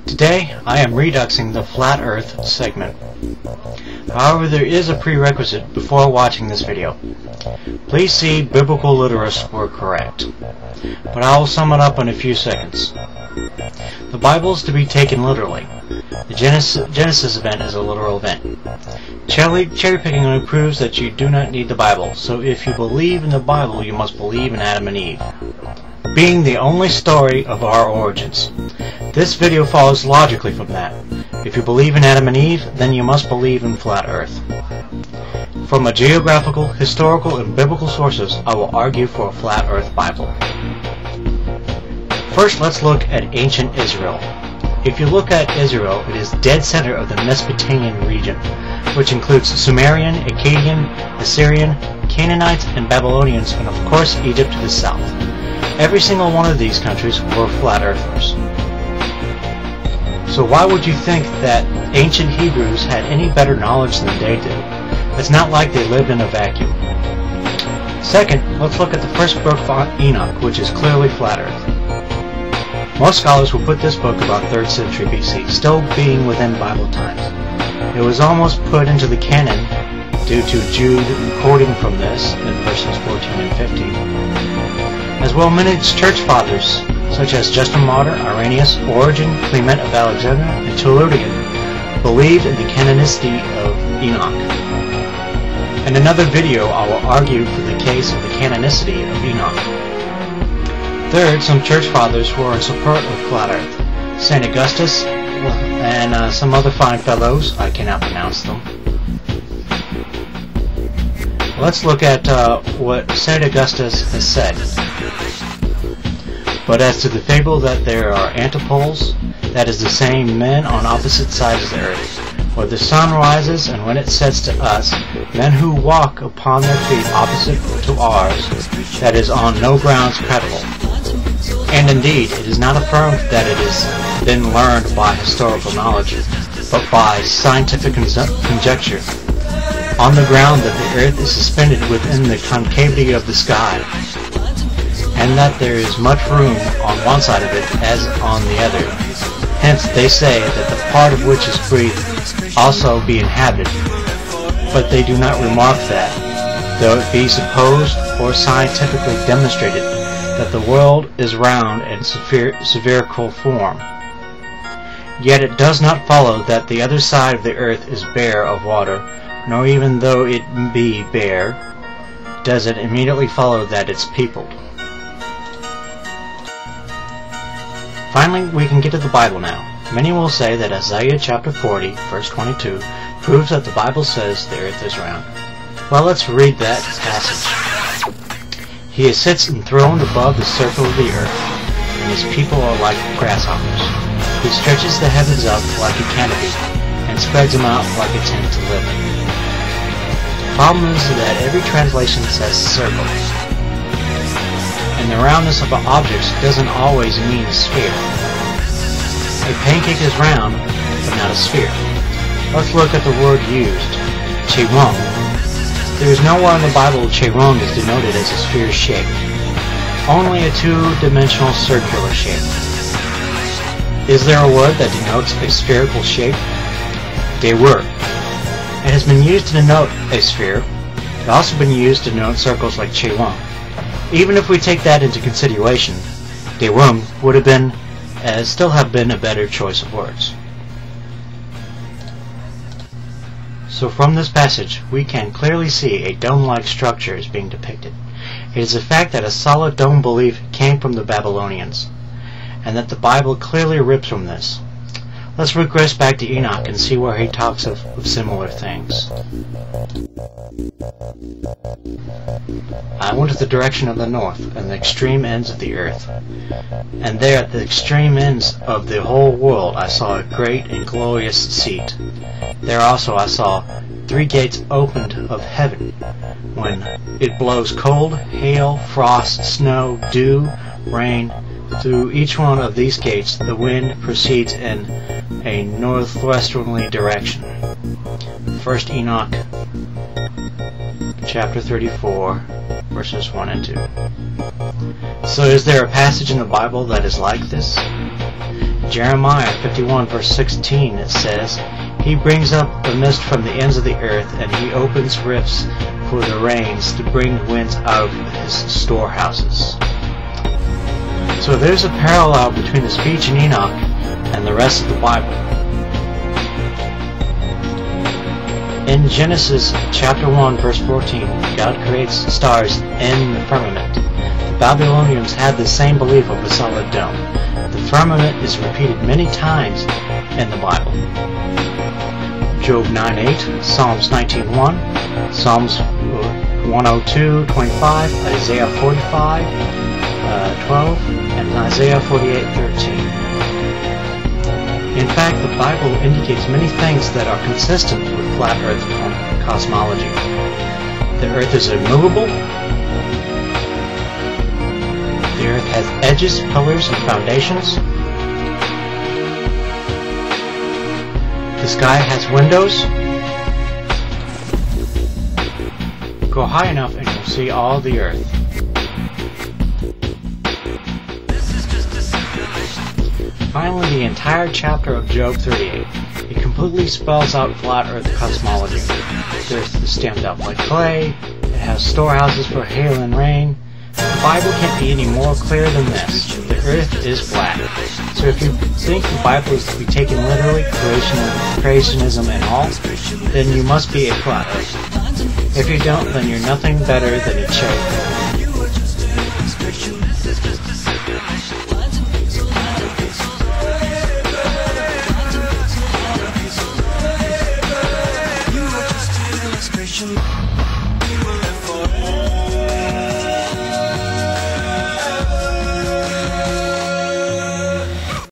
Today, I am reduxing the Flat Earth segment. However, there is a prerequisite before watching this video. Please see Biblical Litteralists Were correct, but I will sum it up in a few seconds. The Bible is to be taken literally. The Genesis event is a literal event. Cherry-picking only proves that you do not need the Bible, so if you believe in the Bible, you must believe in Adam and Eve, being the only story of our origins. This video follows logically from that. If you believe in Adam and Eve, then you must believe in Flat Earth. From a geographical, historical, and biblical sources, I will argue for a Flat Earth Bible. First, let's look at ancient Israel. If you look at Israel, it is dead center of the Mesopotamian region, which includes Sumerian, Akkadian, Assyrian, Canaanites, and Babylonians, and of course Egypt to the south. Every single one of these countries were flat earthers. So why would you think that ancient Hebrews had any better knowledge than they did? It's not like they lived in a vacuum. Second, let's look at the first book of Enoch, which is clearly flat earth. Most scholars will put this book about 3rd century BC, still being within Bible times. It was almost put into the canon due to Jude quoting from this in verses 14 and 15. As well, many church fathers, such as Justin Martyr, Irenaeus, Origen, Clement of Alexandria, and Tertullian, believed in the canonicity of Enoch. In another video, I will argue for the case of the canonicity of Enoch. Third, some church fathers were in support of flat earth. St. Augustus and some other fine fellows, I cannot pronounce them. Let's look at what St. Augustus has said. But as to the fable that there are Antipodes, that is the same men on opposite sides of the earth, where the sun rises and when it sets to us, men who walk upon their feet opposite to ours, that is on no grounds credible. And indeed, it is not affirmed that it has been learned by historical knowledge, but by scientific conjecture, on the ground that the earth is suspended within the concavity of the sky, and that there is much room on one side of it as on the other. Hence they say that the part of which is free also be inhabited, but they do not remark that, though it be supposed or scientifically demonstrated that the world is round and spherical form, yet it does not follow that the other side of the earth is bare of water, nor even though it be bare, does it immediately follow that it's peopled. Finally, we can get to the Bible now. Many will say that Isaiah chapter 40, verse 22, proves that the Bible says the earth is round. Well, let's read that passage. He sits enthroned above the circle of the earth, and his people are like grasshoppers. He stretches the heavens up like a canopy, and spreads them out like a tent to live in. The problem is that every translation says circle, and the roundness of objects doesn't always mean a sphere. A pancake is round, but not a sphere. Let's look at the word used, cherung. There is nowhere in the Bible cherung is denoted as a sphere shape, only a two-dimensional circular shape. Is there a word that denotes a spherical shape? They were. It has been used to denote a sphere. It has also been used to denote circles like cherung. Even if we take that into consideration, cherung would have been, still have been a better choice of words. So from this passage, we can clearly see a dome-like structure is being depicted. It is a fact that a solid dome belief came from the Babylonians, and that the Bible clearly rips from this. Let's regress back to Enoch and see where he talks of similar things. I went to the direction of the north, and the extreme ends of the earth. And there at the extreme ends of the whole world I saw a great and glorious seat. There also I saw 3 gates opened of heaven. When it blows cold, hail, frost, snow, dew, rain, through each one of these gates the wind proceeds in a northwesterly direction. 1 Enoch chapter 34, verses 1 and 2. So is there a passage in the Bible that is like this? Jeremiah 51 verse 16 it says, "He brings up the mist from the ends of the earth, and he opens rifts for the rains to bring winds out of his storehouses." So there's a parallel between the speech in Enoch and the rest of the Bible. In Genesis chapter 1 verse 14, God creates stars in the firmament. The Babylonians had the same belief of a solid dome. The firmament is repeated many times in the Bible. Job 9:8, Psalms 19:1, Psalms 102:25, Isaiah 45:12, and Isaiah 48:13. In fact, the Bible indicates many things that are consistent with flat Earth cosmology. The Earth is immovable. The Earth has edges, pillars, and foundations. The sky has windows. Go high enough and you'll see all the Earth. Finally, the entire chapter of Job 38. It completely spells out flat Earth cosmology. The Earth is stamped out like clay. It has storehouses for hail and rain. The Bible can't be any more clear than this. The Earth is flat. So if you think the Bible is to be taken literally, creationism and all, then you must be a flat Earth. If you don't, then you're nothing better than a cherry.